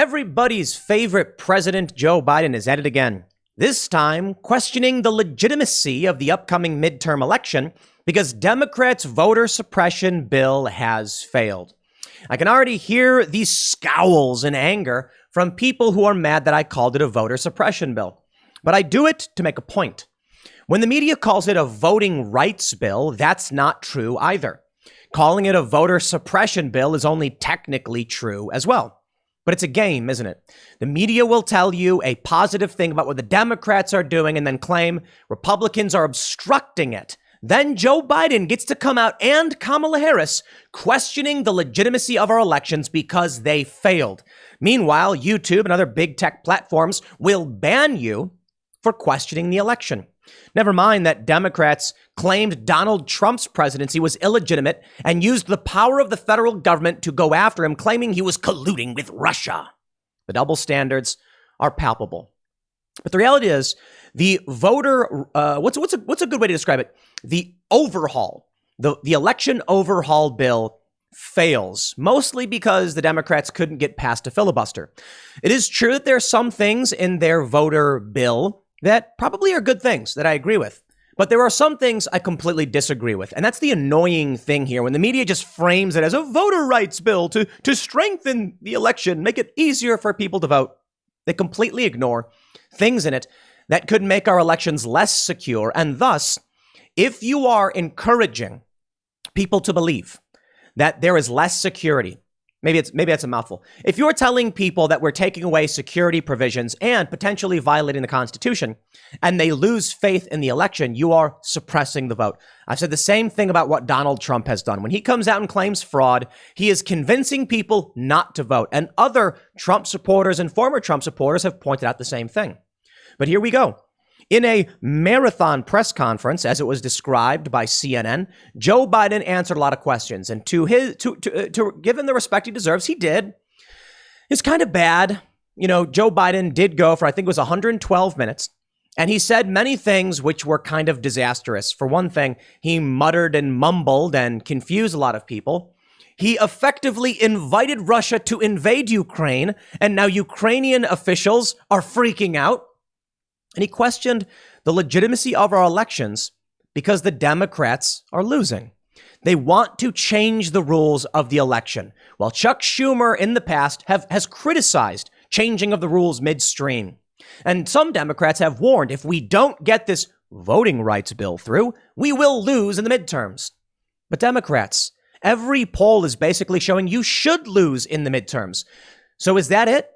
Everybody's favorite president, Joe Biden, is at it again. This time, questioning the legitimacy of the upcoming midterm election because Democrats' voter suppression bill has failed. I can already hear these scowls and anger from people who are mad that I called it a voter suppression bill. But I do it to make a point. When the media calls it a voting rights bill, that's not true either. Calling it a voter suppression bill is only technically true as well. But it's a game, isn't it? The media will tell you a positive thing about what the Democrats are doing and then claim Republicans are obstructing it. Then Joe Biden gets to come out and Kamala Harris questioning the legitimacy of our elections because they failed. Meanwhile, YouTube and other big tech platforms will ban you for questioning the election. Never mind that Democrats claimed Donald Trump's presidency was illegitimate and used the power of the federal government to go after him, claiming he was colluding with Russia. The double standards are palpable. But the reality is, the voter, what's a good way to describe it? The overhaul, the election overhaul bill fails, mostly because the Democrats couldn't get past a filibuster. It is true that there are some things in their voter bill that probably are good things that I agree with. But there are some things I completely disagree with. And that's the annoying thing here when the media just frames it as a voter rights bill to strengthen the election, make it easier for people to vote. They completely ignore things in it that could make our elections less secure. And thus, if you are encouraging people to believe that there is less security, maybe that's a mouthful. If you're telling people that we're taking away security provisions and potentially violating the Constitution, and they lose faith in the election, you are suppressing the vote. I've said the same thing about what Donald Trump has done. When he comes out and claims fraud, he is convincing people not to vote. And other Trump supporters and former Trump supporters have pointed out the same thing. But here we go. In a marathon press conference, as it was described by CNN, Joe Biden answered a lot of questions. And to give him the respect he deserves, he did. It's kind of bad. You know, Joe Biden did go for, I think it was 112 minutes. And he said many things which were kind of disastrous. For one thing, he muttered and mumbled and confused a lot of people. He effectively invited Russia to invade Ukraine. And now Ukrainian officials are freaking out. And he questioned the legitimacy of our elections because the Democrats are losing. They want to change the rules of the election. While Chuck Schumer in the past has criticized changing of the rules midstream. And some Democrats have warned if we don't get this voting rights bill through, we will lose in the midterms. But Democrats, every poll is basically showing you should lose in the midterms. So is that it?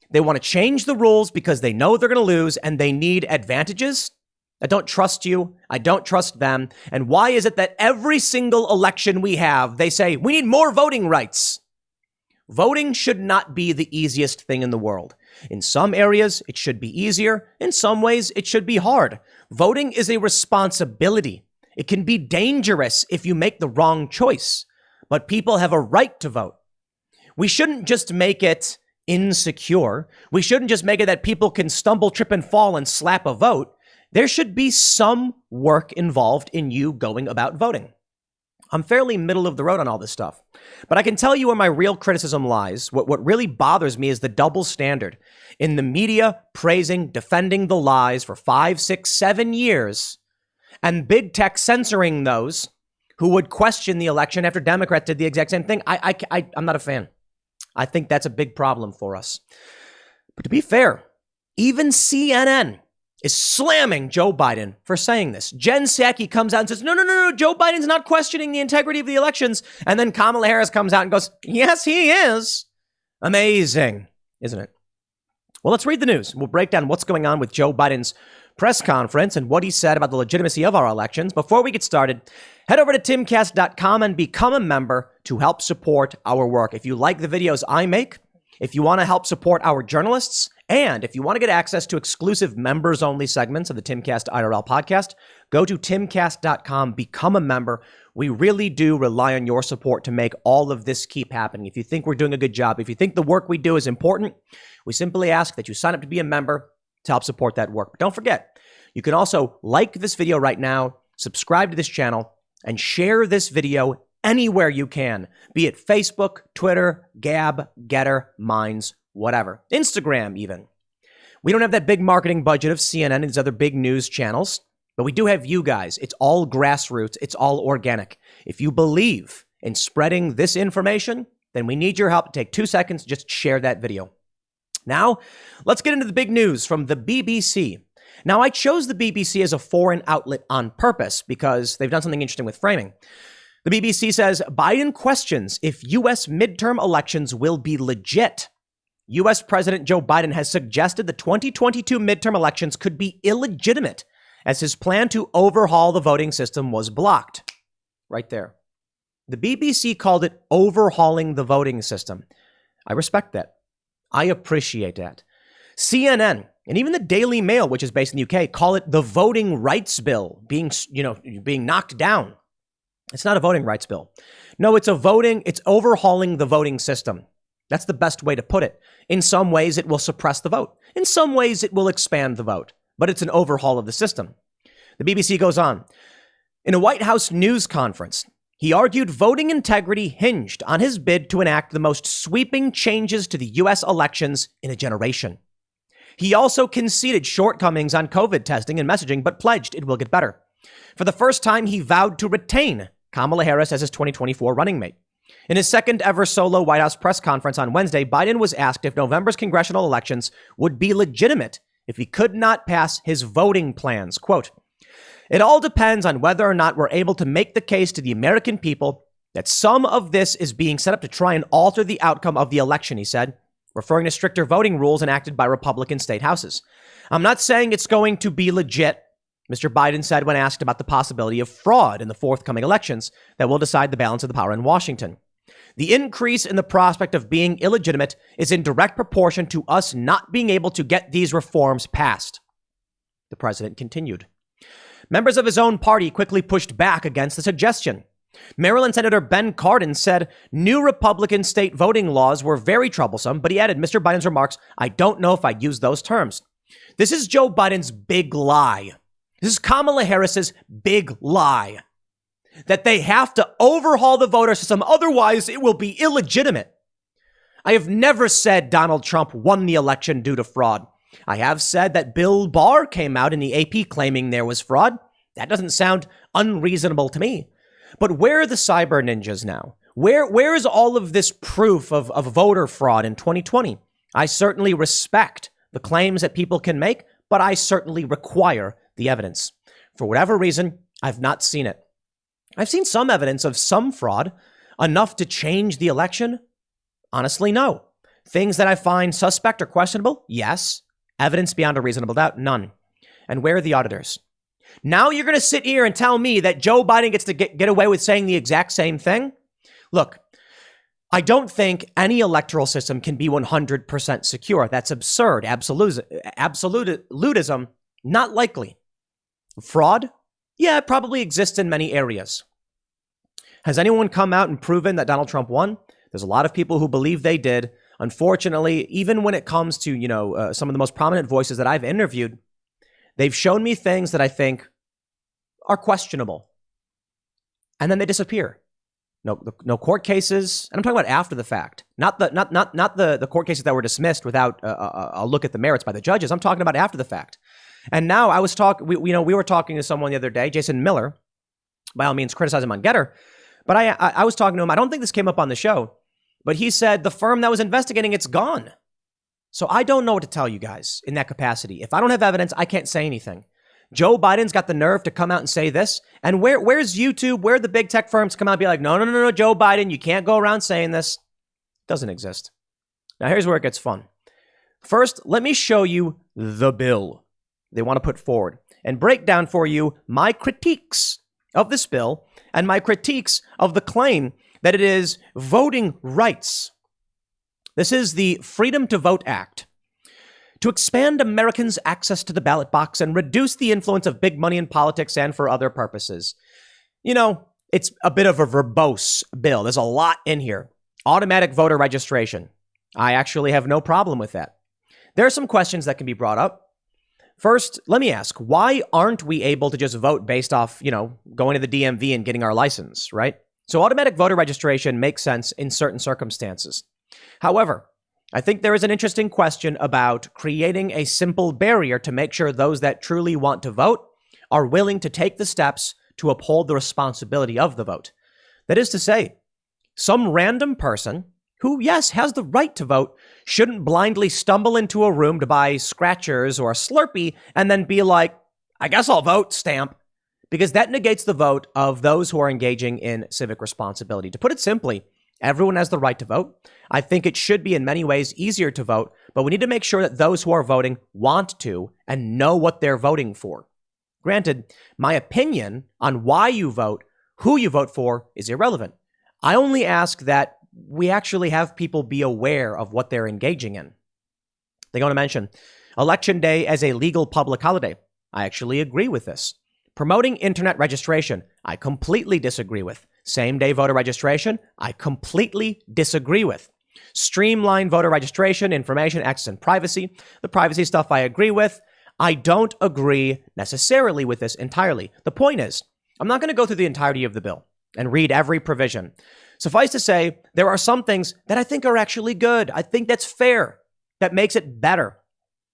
They want to change the rules because they know they're going to lose and they need advantages. I don't trust you. I don't trust them. And why is it that every single election we have, they say we need more voting rights? Voting should not be the easiest thing in the world. In some areas, it should be easier. In some ways, it should be hard. Voting is a responsibility. It can be dangerous if you make the wrong choice. But people have a right to vote. We shouldn't just make it insecure. We shouldn't just make it that people can stumble, trip, and fall and slap a vote. There should be some work involved in you going about voting. I'm fairly middle of the road on all this stuff, but I can tell you where my real criticism lies. What really bothers me is the double standard in the media praising, defending the lies for 5, 6, 7 years, and big tech censoring those who would question the election after Democrats did the exact same thing. I'm not a fan. I think that's a big problem for us. But to be fair, even CNN is slamming Joe Biden for saying this. Jen Psaki comes out and says, no, Joe Biden's not questioning the integrity of the elections. And then Kamala Harris comes out and goes, yes, he is. Amazing, isn't it? Well, let's read the news. We'll break down what's going on with Joe Biden's press conference and what he said about the legitimacy of our elections. Before we get started, head over to timcast.com and become a member to help support our work. If you like the videos I make, if you want to help support our journalists, and if you want to get access to exclusive members-only segments of the Timcast IRL podcast, go to timcast.com, become a member. We really do rely on your support to make all of this keep happening. If you think we're doing a good job, if you think the work we do is important, we simply ask that you sign up to be a member to help support that work. But don't forget, you can also like this video right now, subscribe to this channel, and share this video anywhere you can, be it Facebook, Twitter, Gab, Getter, Minds, whatever. Instagram, even. We don't have that big marketing budget of CNN and these other big news channels, but we do have you guys. It's all grassroots. It's all organic. If you believe in spreading this information, then we need your help to take 2 seconds to just share that video. Now, let's get into the big news from the BBC. Now, I chose the BBC as a foreign outlet on purpose because they've done something interesting with framing. The BBC says Biden questions if U.S. midterm elections will be legit. U.S. President Joe Biden has suggested the 2022 midterm elections could be illegitimate as his plan to overhaul the voting system was blocked. Right there. The BBC called it overhauling the voting system. I respect that. I appreciate that. CNN and even the Daily Mail, which is based in the UK, call it the voting rights bill being knocked down. It's not a voting rights bill. No, it's overhauling the voting system. That's the best way to put it. In some ways, it will suppress the vote. In some ways, it will expand the vote. But it's an overhaul of the system. The BBC goes on. In a White House news conference, he argued voting integrity hinged on his bid to enact the most sweeping changes to the U.S. elections in a generation. He also conceded shortcomings on COVID testing and messaging, but pledged it will get better. For the first time, he vowed to retain Kamala Harris as his 2024 running mate. In his second ever solo White House press conference on Wednesday, Biden was asked if November's congressional elections would be legitimate if he could not pass his voting plans. Quote, "It all depends on whether or not we're able to make the case to the American people that some of this is being set up to try and alter the outcome of the election," he said, referring to stricter voting rules enacted by Republican state houses. "I'm not saying it's going to be legit," Mr. Biden said when asked about the possibility of fraud in the forthcoming elections that will decide the balance of the power in Washington. "The increase in the prospect of being illegitimate is in direct proportion to us not being able to get these reforms passed," the president continued. Members of his own party quickly pushed back against the suggestion. Maryland Senator Ben Cardin said new Republican state voting laws were very troublesome, but he added Mr. Biden's remarks, "I don't know if I'd use those terms." This is Joe Biden's big lie. This is Kamala Harris's big lie. That they have to overhaul the voter system, otherwise it will be illegitimate. I have never said Donald Trump won the election due to fraud. I have said that Bill Barr came out in the AP claiming there was fraud. That doesn't sound unreasonable to me. But where are the cyber ninjas now? Where is all of this proof of voter fraud in 2020? I certainly respect the claims that people can make, but I certainly require the evidence. For whatever reason, I've not seen it. I've seen some evidence of some fraud, enough to change the election. Honestly, no. Things that I find suspect or questionable, yes. Evidence beyond a reasonable doubt, none. And where are the auditors? Now you're going to sit here and tell me that Joe Biden gets to get away with saying the exact same thing? Look, I don't think any electoral system can be 100% secure. That's absurd. Absolutism, not likely. Fraud? Yeah, it probably exists in many areas. Has anyone come out and proven that Donald Trump won? There's a lot of people who believe they did. Unfortunately, even when it comes to, some of the most prominent voices that I've interviewed, they've shown me things that I think are questionable. And then they disappear. No court cases. And I'm talking about after the fact, not the court cases that were dismissed without a look at the merits by the judges. I'm talking about after the fact. And now we were talking to someone the other day, Jason Miller, by all means, criticize him on Getter. But I was talking to him. I don't think this came up on the show, but he said the firm that was investigating, it's gone. So I don't know what to tell you guys in that capacity. If I don't have evidence, I can't say anything. Joe Biden's got the nerve to come out and say this. And where's YouTube? Where are the big tech firms come out and be like, no, Joe Biden, you can't go around saying this. Doesn't exist. Now, here's where it gets fun. First, let me show you the bill they want to put forward and break down for you my critiques of this bill and my critiques of the claim that it is voting rights. This is the Freedom to Vote Act. To expand Americans' access to the ballot box and reduce the influence of big money in politics and for other purposes. It's a bit of a verbose bill. There's a lot in here. Automatic voter registration. I actually have no problem with that. There are some questions that can be brought up. First, let me ask, why aren't we able to just vote based off, going to the DMV and getting our license, right? So automatic voter registration makes sense in certain circumstances. However, I think there is an interesting question about creating a simple barrier to make sure those that truly want to vote are willing to take the steps to uphold the responsibility of the vote. That is to say, some random person who, yes, has the right to vote shouldn't blindly stumble into a room to buy scratchers or a Slurpee and then be like, I guess I'll vote, stamp, because that negates the vote of those who are engaging in civic responsibility. To put it simply, everyone has the right to vote. I think it should be in many ways easier to vote, but we need to make sure that those who are voting want to and know what they're voting for. Granted, my opinion on why you vote, who you vote for, is irrelevant. I only ask that we actually have people be aware of what they're engaging in. They want to mention Election Day as a legal public holiday. I actually agree with this. Promoting internet registration, I completely disagree with. Same-day voter registration, I completely disagree with. Streamline voter registration, information, access, and privacy. The privacy stuff I agree with. I don't agree necessarily with this entirely. The point is, I'm not going to go through the entirety of the bill and read every provision. Suffice to say, there are some things that I think are actually good. I think that's fair. That makes it better.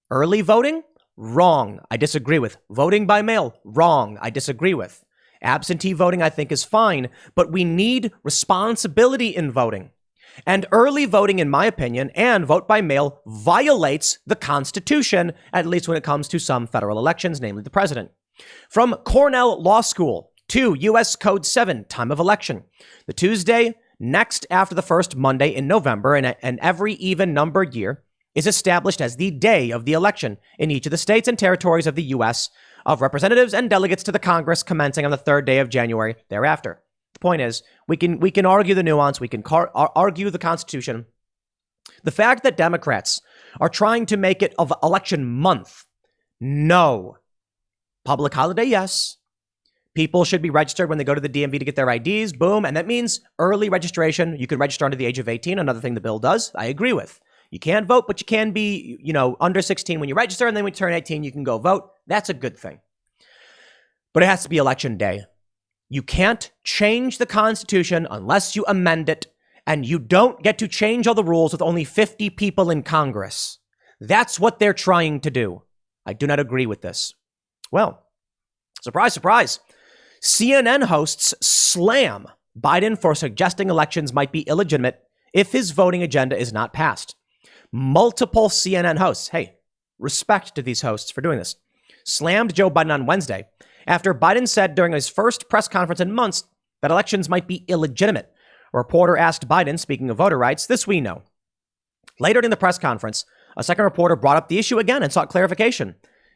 Early voting? Wrong. I disagree with. Voting by mail? Wrong. I disagree with. Absentee voting, I think, is fine, but we need responsibility in voting. And early voting, in my opinion, and vote by mail violates the Constitution, at least when it comes to some federal elections, namely the president. From Cornell Law School to U.S. Code 7, time of election. The Tuesday next after the first Monday in November and every even-numbered year is established as the day of the election in each of the states and territories of the U.S. of representatives and delegates to the Congress commencing on the third day of January thereafter. The point is, we can argue the nuance, we can argue the Constitution. The fact that Democrats are trying to make it of election month, no. Public holiday, yes. People should be registered when they go to the DMV to get their IDs, boom. And that means early registration. You can register under the age of 18, another thing the bill does, I agree with. You can't vote, but you can be, under 16 when you register, and then when you turn 18, you can go vote. That's a good thing. But it has to be election day. You can't change the Constitution unless you amend it, and you don't get to change all the rules with only 50 people in Congress. That's what they're trying to do. I do not agree with this. Well, surprise, surprise. CNN hosts slam Biden for suggesting elections might be illegitimate if his voting agenda is not passed. Multiple CNN hosts, hey, respect to these hosts for doing this, slammed Joe Biden on Wednesday after Biden said during his first press conference in months that elections might be illegitimate. A reporter asked Biden, speaking of voter rights, this we know. Later in the press conference, a second reporter brought up the issue again and sought clarification.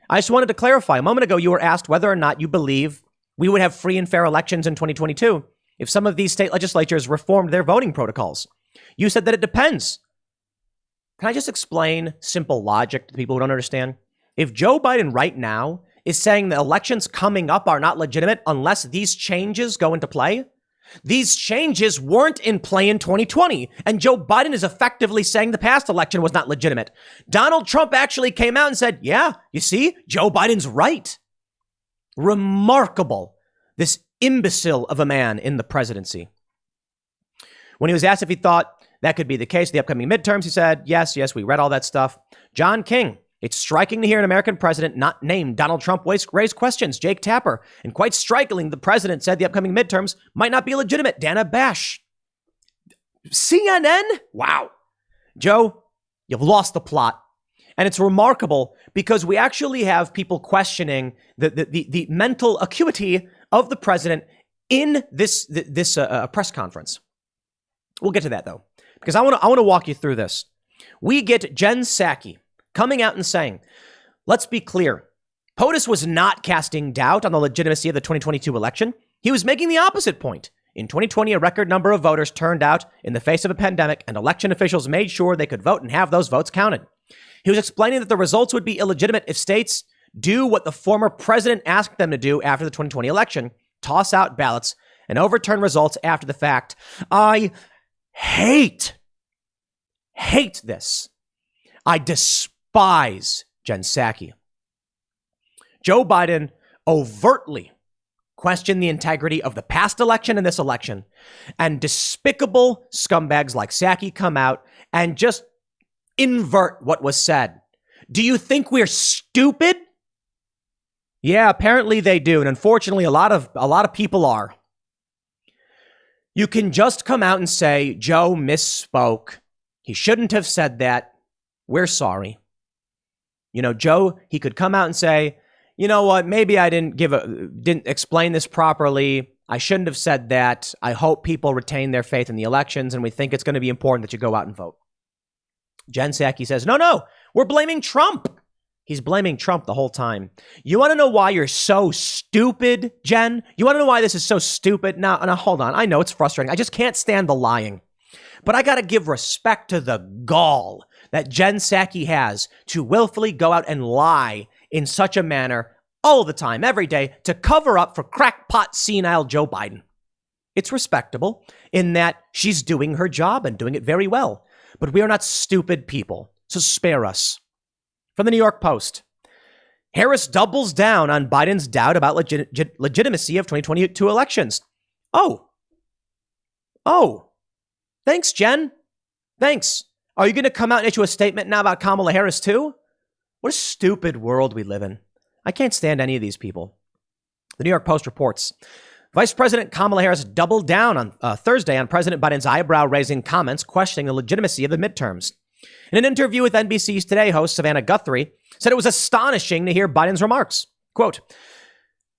I just wanted to clarify. A moment ago, you were asked whether or not you believe we would have free and fair elections in 2022 if some of these state legislatures reformed their voting protocols. You said that it depends. Can I just explain simple logic to people who don't understand? If Joe Biden right now is saying the elections coming up are not legitimate unless these changes go into play, these changes weren't in play in 2020, and Joe Biden is effectively saying the past election was not legitimate. Donald Trump actually came out and said, yeah, you see, Joe Biden's right. Remarkable, this imbecile of a man in the presidency. When he was asked if he thought that could be the case for the upcoming midterms, he said, yes, we read all that stuff. John King, it's striking to hear an American president not named Donald Trump raise questions. Jake Tapper, and quite strikingly, the president said the upcoming midterms might not be legitimate. Dana Bash. CNN? Wow. Joe, you've lost the plot. And it's remarkable because we actually have people questioning the mental acuity of the president in this press conference. We'll get to that, though, because I want to walk you through this. We get Jen Psaki coming out and saying, let's be clear. POTUS was not casting doubt on the legitimacy of the 2022 election. He was making the opposite point. In 2020, a record number of voters turned out in the face of a pandemic, and election officials made sure they could vote and have those votes counted. He was explaining that the results would be illegitimate if states do what the former president asked them to do after the 2020 election, toss out ballots and overturn results after the fact. I hate this. I despise Jen Psaki. Joe Biden overtly questioned the integrity of the past election and this election, and despicable scumbags like Psaki come out and just invert what was said. Do you think we're stupid? Yeah, apparently they do. And unfortunately, a lot of people are. You can just come out and say, Joe misspoke. He shouldn't have said that. We're sorry. You know, Joe, he could come out and say, you know what, maybe I didn't explain this properly. I shouldn't have said that. I hope people retain their faith in the elections, and we think it's going to be important that you go out and vote. Jen Psaki says, no, we're blaming Trump. He's blaming Trump the whole time. You want to know why you're so stupid, Jen? You want to know why this is so stupid? Now, hold on. I know it's frustrating. I just can't stand the lying. But I got to give respect to the gall that Jen Psaki has to willfully go out and lie in such a manner all the time, every day, to cover up for crackpot senile Joe Biden. It's respectable in that she's doing her job and doing it very well. But we are not stupid people, so spare us. From the New York Post, Harris doubles down on Biden's doubt about legitimacy of 2022 elections. Oh, thanks, Jen. Thanks. Are you going to come out and issue a statement now about Kamala Harris too? What a stupid world we live in. I can't stand any of these people. The New York Post reports, Vice President Kamala Harris doubled down on Thursday on President Biden's eyebrow-raising comments questioning the legitimacy of the midterms. In an interview with NBC's Today host Savannah Guthrie, said it was astonishing to hear Biden's remarks. Quote,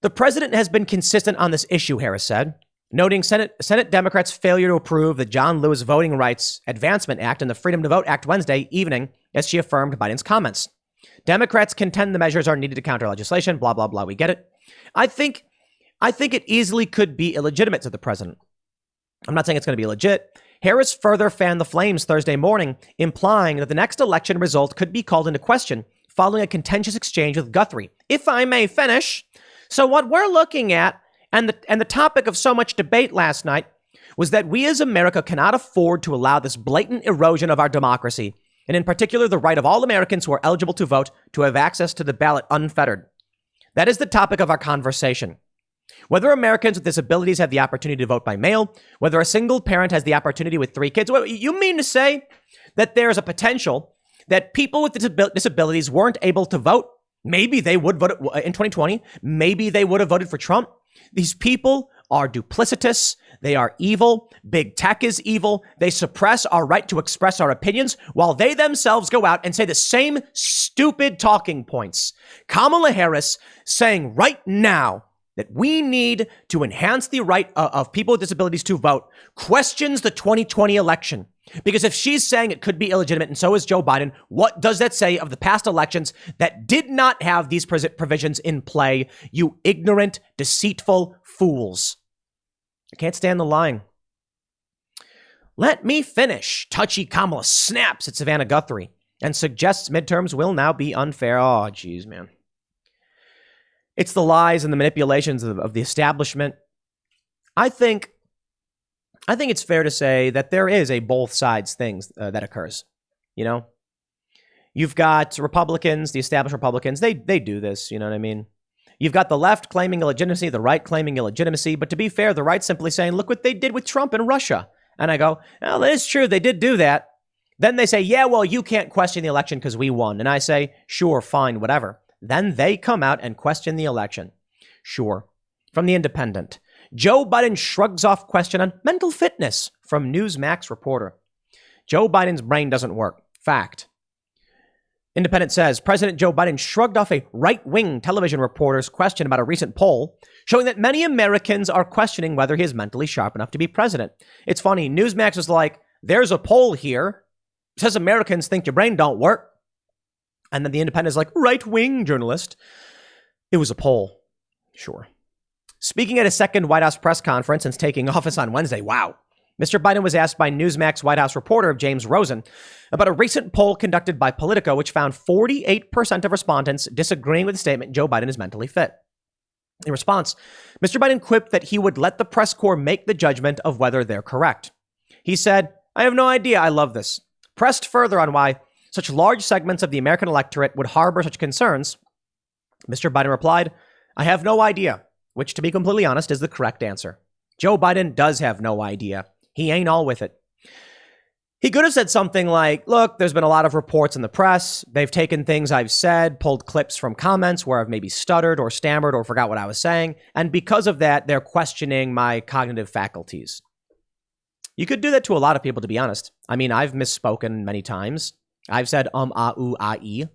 the president has been consistent on this issue, Harris said, noting Senate Democrats' failure to approve the John Lewis Voting Rights Advancement Act and the Freedom to Vote Act Wednesday evening as she affirmed Biden's comments. Democrats contend the measures are needed to counter legislation, blah, blah, blah. We get it. I think it easily could be illegitimate, to the president. I'm not saying it's going to be legit. Harris further fanned the flames Thursday morning, implying that the next election result could be called into question following a contentious exchange with Guthrie. If I may finish. So what we're looking at, and the topic of so much debate last night, was that we as America cannot afford to allow this blatant erosion of our democracy, and in particular the right of all Americans who are eligible to vote to have access to the ballot unfettered. That is the topic of our conversation. Whether Americans with disabilities have the opportunity to vote by mail, whether a single parent has the opportunity with 3 kids. You mean to say that there's a potential that people with disabilities weren't able to vote? Maybe they would vote in 2020. Maybe they would have voted for Trump. These people are duplicitous. They are evil. Big tech is evil. They suppress our right to express our opinions while they themselves go out and say the same stupid talking points. Kamala Harris saying right now that we need to enhance the right of people with disabilities to vote questions the 2020 election. Because if she's saying it could be illegitimate and so is Joe Biden, what does that say of the past elections that did not have these provisions in play? You ignorant, deceitful fools. I can't stand the lying. Let me finish. Touchy Kamala snaps at Savannah Guthrie and suggests midterms will now be unfair. Oh, geez, man. It's the lies and the manipulations of the establishment. I think it's fair to say that there is a both sides things that occurs. You know, you've got Republicans, the established Republicans. They do this. You know what I mean? You've got the left claiming illegitimacy, the right claiming illegitimacy. But to be fair, the right simply saying, look what they did with Trump and Russia. And I go, well, it is true. They did do that. Then they say, yeah, well, you can't question the election because we won. And I say, sure, fine, whatever. Then they come out and question the election. Sure. From The Independent, Joe Biden shrugs off question on mental fitness from Newsmax reporter. Joe Biden's brain doesn't work. Fact. Independent says President Joe Biden shrugged off a right-wing television reporter's question about a recent poll showing that many Americans are questioning whether he is mentally sharp enough to be president. It's funny. Newsmax was like, there's a poll here. It says Americans think your brain don't work. And then The Independent is like, right-wing journalist. It was a poll. Sure. Speaking at a second White House press conference since taking office on Wednesday. Wow. Mr. Biden was asked by Newsmax White House reporter James Rosen about a recent poll conducted by Politico, which found 48% of respondents disagreeing with the statement Joe Biden is mentally fit. In response, Mr. Biden quipped that he would let the press corps make the judgment of whether they're correct. He said, I have no idea. I love this. Pressed further on why such large segments of the American electorate would harbor such concerns, Mr. Biden replied, I have no idea, which, to be completely honest, is the correct answer. Joe Biden does have no idea. He ain't all with it. He could have said something like, look, there's been a lot of reports in the press. They've taken things I've said, pulled clips from comments where I've maybe stuttered or stammered or forgot what I was saying. And because of that, they're questioning my cognitive faculties. You could do that to a lot of people, to be honest. I mean, I've misspoken many times. I've said ah, ooh, ah, ee.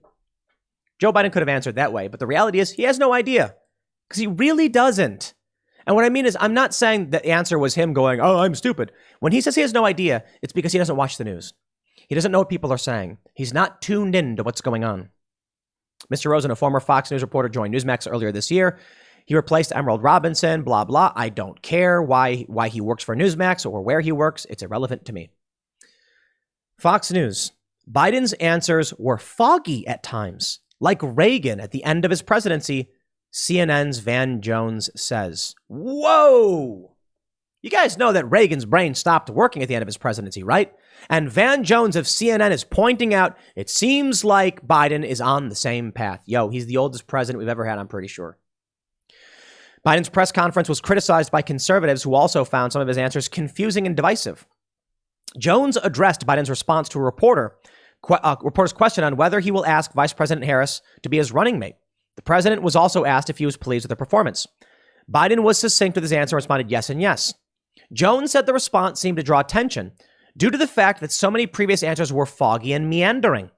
Joe Biden could have answered that way, but the reality is he has no idea because he really doesn't. And what I mean is, I'm not saying the answer was him going, oh, I'm stupid. When he says he has no idea, it's because he doesn't watch the news. He doesn't know what people are saying. He's not tuned in to what's going on. Mr. Rosen, a former Fox News reporter, joined Newsmax earlier this year. He replaced Emerald Robinson, blah, blah. I don't care why he works for Newsmax or where he works. It's irrelevant to me. Fox News. Biden's answers were foggy at times, like Reagan at the end of his presidency. CNN's Van Jones says, whoa, you guys know that Reagan's brain stopped working at the end of his presidency, right? And Van Jones of CNN is pointing out it seems like Biden is on the same path. Yo, he's the oldest president we've ever had, I'm pretty sure. Biden's press conference was criticized by conservatives who also found some of his answers confusing and divisive. Jones addressed Biden's response to a reporter's question on whether he will ask Vice President Harris to be his running mate. The president was also asked if he was pleased with the performance. Biden was succinct with his answer and responded yes and yes. Jones said the response seemed to draw attention due to the fact that so many previous answers were foggy and meandering.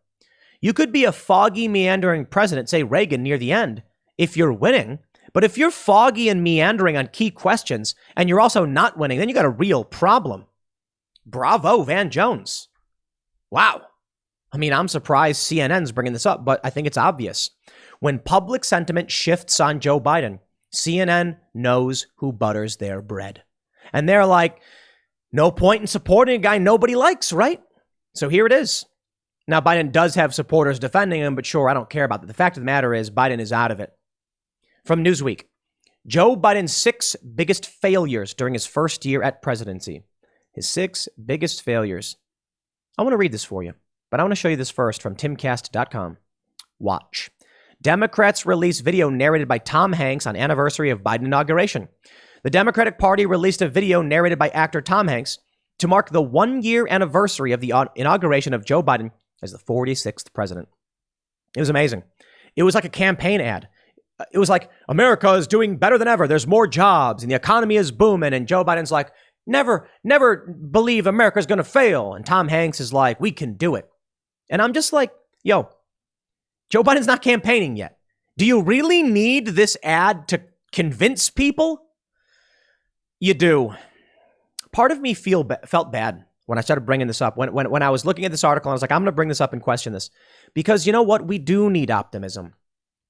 You could be a foggy, meandering president, say Reagan near the end, if you're winning. But if you're foggy and meandering on key questions and you're also not winning, then you got a real problem. Bravo, Van Jones. Wow. I mean, I'm surprised CNN's bringing this up, but I think it's obvious. When public sentiment shifts on Joe Biden, CNN knows who butters their bread. And they're like, no point in supporting a guy nobody likes, right? So here it is. Now, Biden does have supporters defending him, but sure, I don't care about that. The fact of the matter is Biden is out of it. From Newsweek, Joe Biden's 6 biggest failures during his first year at presidency. His 6 biggest failures. I want to read this for you, but I want to show you this first from timcast.com. Watch. Democrats release video narrated by Tom Hanks on anniversary of Biden inauguration. The Democratic Party released a video narrated by actor Tom Hanks to mark the 1-year anniversary of the inauguration of Joe Biden as the 46th president. It was amazing. It was like a campaign ad. It was like, America is doing better than ever. There's more jobs and the economy is booming. And Joe Biden's like, never believe America's going to fail. And Tom Hanks is like, we can do it. And I'm just like, yo, Joe Biden's not campaigning yet. Do you really need this ad to convince people? You do. Part of me felt bad when I started bringing this up. When I was looking at this article, I was like, I'm going to bring this up and question this. Because you know what? We do need optimism.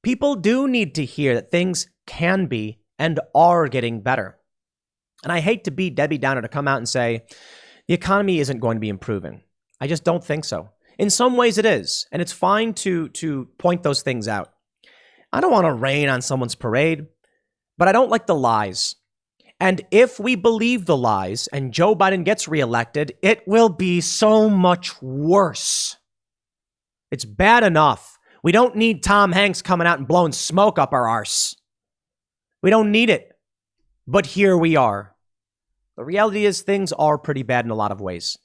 People do need to hear that things can be and are getting better. And I hate to be Debbie Downer to come out and say, the economy isn't going to be improving. I just don't think so. In some ways it is. And it's fine to point those things out. I don't want to rain on someone's parade, but I don't like the lies. And if we believe the lies and Joe Biden gets reelected, it will be so much worse. It's bad enough. We don't need Tom Hanks coming out and blowing smoke up our arse. We don't need it. But here we are. The reality is things are pretty bad in a lot of ways.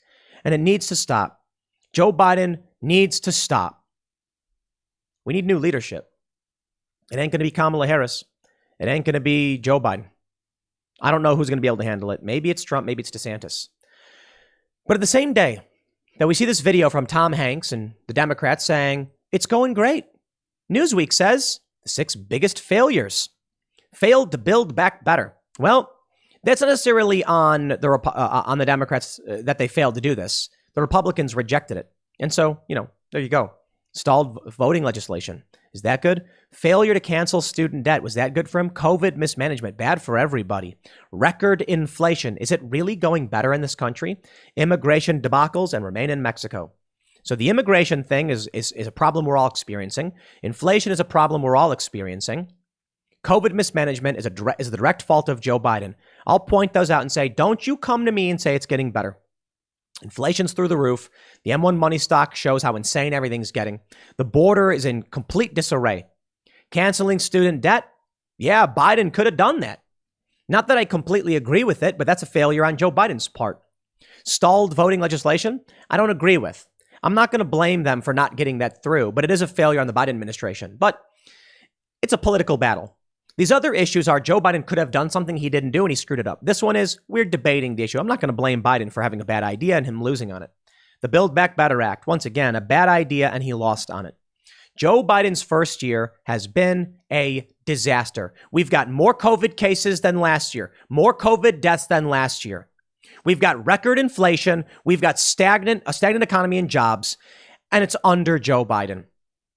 And it needs to stop. Joe Biden needs to stop. We need new leadership. It ain't going to be Kamala Harris. It ain't going to be Joe Biden. I don't know who's going to be able to handle it. Maybe it's Trump, maybe it's DeSantis. But at the same day that we see this video from Tom Hanks and the Democrats saying, it's going great. Newsweek says the 6 biggest failures. Failed to build back better. Well, that's not necessarily on the Democrats that they failed to do this. The Republicans rejected it. And so, there you go. Stalled voting legislation. Is that good? Failure to cancel student debt. Was that good for him? COVID mismanagement. Bad for everybody. Record inflation. Is it really going better in this country? Immigration debacles and remain in Mexico. So the immigration thing is a problem we're all experiencing. Inflation is a problem we're all experiencing. COVID mismanagement is the direct fault of Joe Biden. I'll point those out and say, don't you come to me and say it's getting better. Inflation's through the roof. The M1 money stock shows how insane everything's getting. The border is in complete disarray. Canceling student debt? Yeah, Biden could have done that. Not that I completely agree with it, but that's a failure on Joe Biden's part. Stalled voting legislation, I don't agree with. I'm not going to blame them for not getting that through, but it is a failure on the Biden administration. But it's a political battle. These other issues are Joe Biden could have done something he didn't do and he screwed it up. This one is we're debating the issue. I'm not going to blame Biden for having a bad idea and him losing on it. The Build Back Better Act, once again, a bad idea and he lost on it. Joe Biden's first year has been a disaster. We've got more COVID cases than last year, more COVID deaths than last year. We've got record inflation. We've got a stagnant economy and jobs, and it's under Joe Biden.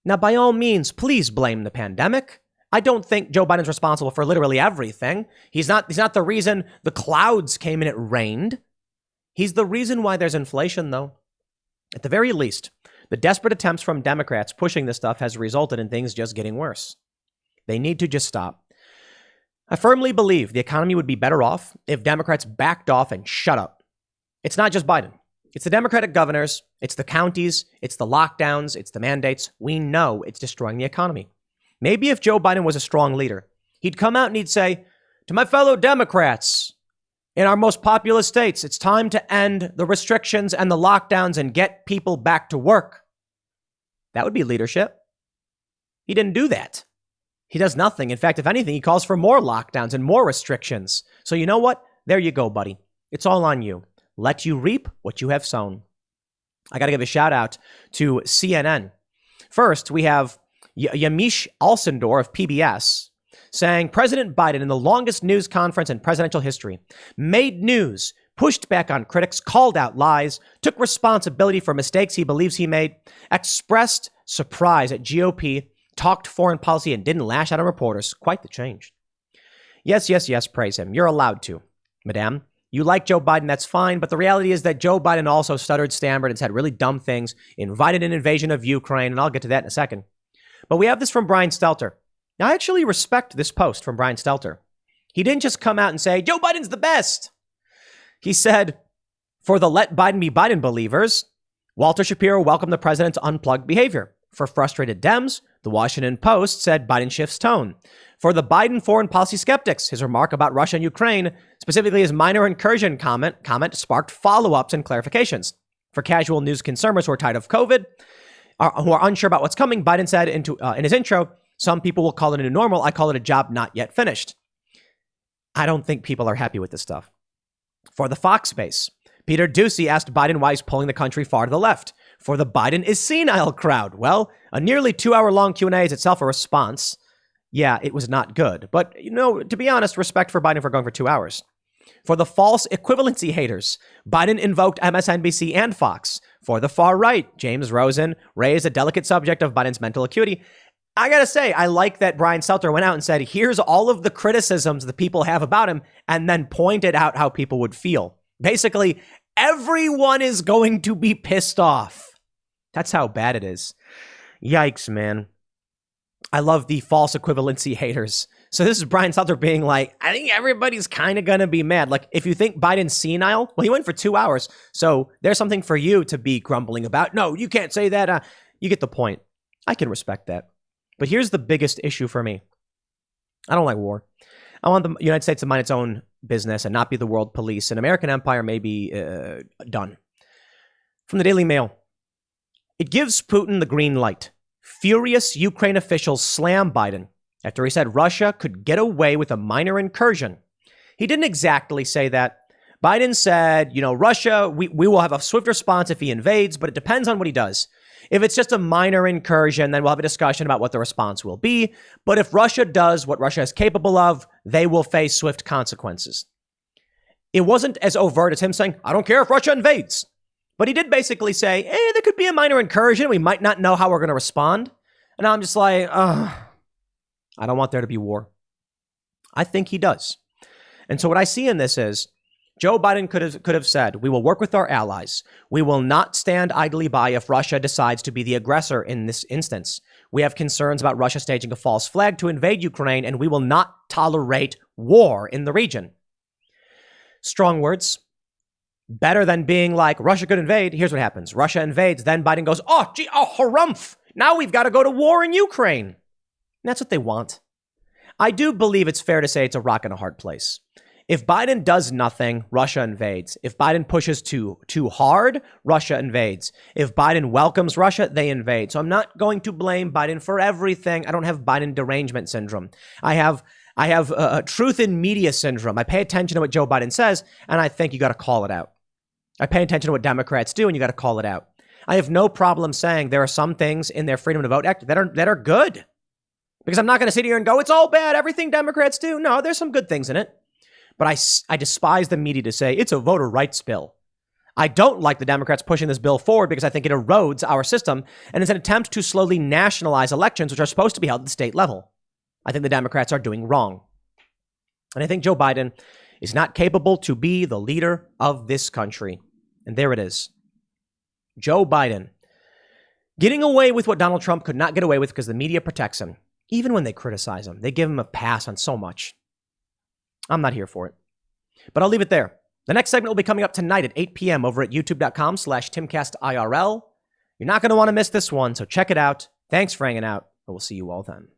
Now, by all means, please blame the pandemic. I don't think Joe Biden's responsible for literally everything. He's not the reason the clouds came and it rained. He's the reason why there's inflation, though. At the very least, the desperate attempts from Democrats pushing this stuff has resulted in things just getting worse. They need to just stop. I firmly believe the economy would be better off if Democrats backed off and shut up. It's not just Biden. It's the Democratic governors. It's the counties. It's the lockdowns. It's the mandates. We know it's destroying the economy. Maybe if Joe Biden was a strong leader, he'd come out and he'd say, to my fellow Democrats in our most populous states, it's time to end the restrictions and the lockdowns and get people back to work. That would be leadership. He didn't do that. He does nothing. In fact, if anything, he calls for more lockdowns and more restrictions. So you know what? There you go, buddy. It's all on you. Let you reap what you have sown. I got to give a shout out to CNN. First, we have Yamiche Alcindor of PBS saying President Biden, in the longest news conference in presidential history, made news, pushed back on critics, called out lies, took responsibility for mistakes he believes he made, expressed surprise at GOP, talked foreign policy, and didn't lash out at reporters. Quite the change. Yes, praise him. You're allowed to, madame. You like Joe Biden, that's fine, but the reality is that Joe Biden also stuttered, stammered, and said really dumb things, invited an invasion of Ukraine, and I'll get to that in a second. But we have this from Brian Stelter. Now, I actually respect this post from Brian Stelter. He didn't just come out and say, Joe Biden's the best. He said, for the let Biden be Biden believers, Walter Shapiro welcomed the president's unplugged behavior. For frustrated Dems, the Washington Post said Biden shifts tone. For the Biden foreign policy skeptics, his remark about Russia and Ukraine, specifically his minor incursion comment sparked follow-ups and clarifications. For casual news consumers who are tired of COVID, who are unsure about what's coming, Biden said in his intro, some people will call it a new normal. I call it a job not yet finished. I don't think people are happy with this stuff. For the Fox base, Peter Doocy asked Biden why he's pulling the country far to the left. For the Biden is senile crowd. Well, a nearly 2-hour-long Q&A is itself a response. Yeah, it was not good. But, to be honest, respect for Biden for going for 2 hours. For the false equivalency haters, Biden invoked MSNBC and Fox. For the far right, James Rosen raised a delicate subject of Biden's mental acuity. I gotta say, I like that Brian Stelter went out and said, here's all of the criticisms that people have about him, and then pointed out how people would feel. Basically, everyone is going to be pissed off. That's how bad it is. Yikes, man. I love the false equivalency haters. So this is Brian Stelter being like, I think everybody's kind of going to be mad. Like, if you think Biden's senile, well, he went for 2 hours. So there's something for you to be grumbling about. No, you can't say that. You get the point. I can respect that. But here's the biggest issue for me. I don't like war. I want the United States to mind its own business and not be the world police. And American empire may be done. From the Daily Mail. It gives Putin the green light. Furious Ukraine officials slam Biden after he said Russia could get away with a minor incursion. He didn't exactly say that. Biden said, Russia, we will have a swift response if he invades, but it depends on what he does. If it's just a minor incursion, then we'll have a discussion about what the response will be. But if Russia does what Russia is capable of, they will face swift consequences. It wasn't as overt as him saying, I don't care if Russia invades. But he did basically say, there could be a minor incursion. We might not know how we're going to respond. And I'm just like, I don't want there to be war. I think he does. And so what I see in this is Joe Biden could have said, we will work with our allies. We will not stand idly by if Russia decides to be the aggressor in this instance. We have concerns about Russia staging a false flag to invade Ukraine, and we will not tolerate war in the region. Strong words. Better than being like, Russia could invade. Here's what happens. Russia invades. Then Biden goes, harumph. Now we've got to go to war in Ukraine. And that's what they want. I do believe it's fair to say it's a rock and a hard place. If Biden does nothing, Russia invades. If Biden pushes too hard, Russia invades. If Biden welcomes Russia, they invade. So I'm not going to blame Biden for everything. I don't have Biden derangement syndrome. I have truth in media syndrome. I pay attention to what Joe Biden says, and I think you got to call it out. I pay attention to what Democrats do, and you got to call it out. I have no problem saying there are some things in their Freedom to Vote Act that are good. Because I'm not going to sit here and go, it's all bad, everything Democrats do. No, there's some good things in it. But I despise the media to say it's a voter rights bill. I don't like the Democrats pushing this bill forward because I think it erodes our system, and it's an attempt to slowly nationalize elections, which are supposed to be held at the state level. I think the Democrats are doing wrong. And I think Joe Biden is not capable to be the leader of this country. And there it is. Joe Biden getting away with what Donald Trump could not get away with because the media protects him. Even when they criticize him, they give him a pass on so much. I'm not here for it. But I'll leave it there. The next segment will be coming up tonight at 8 p.m. over at youtube.com/TimCastIRL. You're not going to want to miss this one, so check it out. Thanks for hanging out, and we'll see you all then.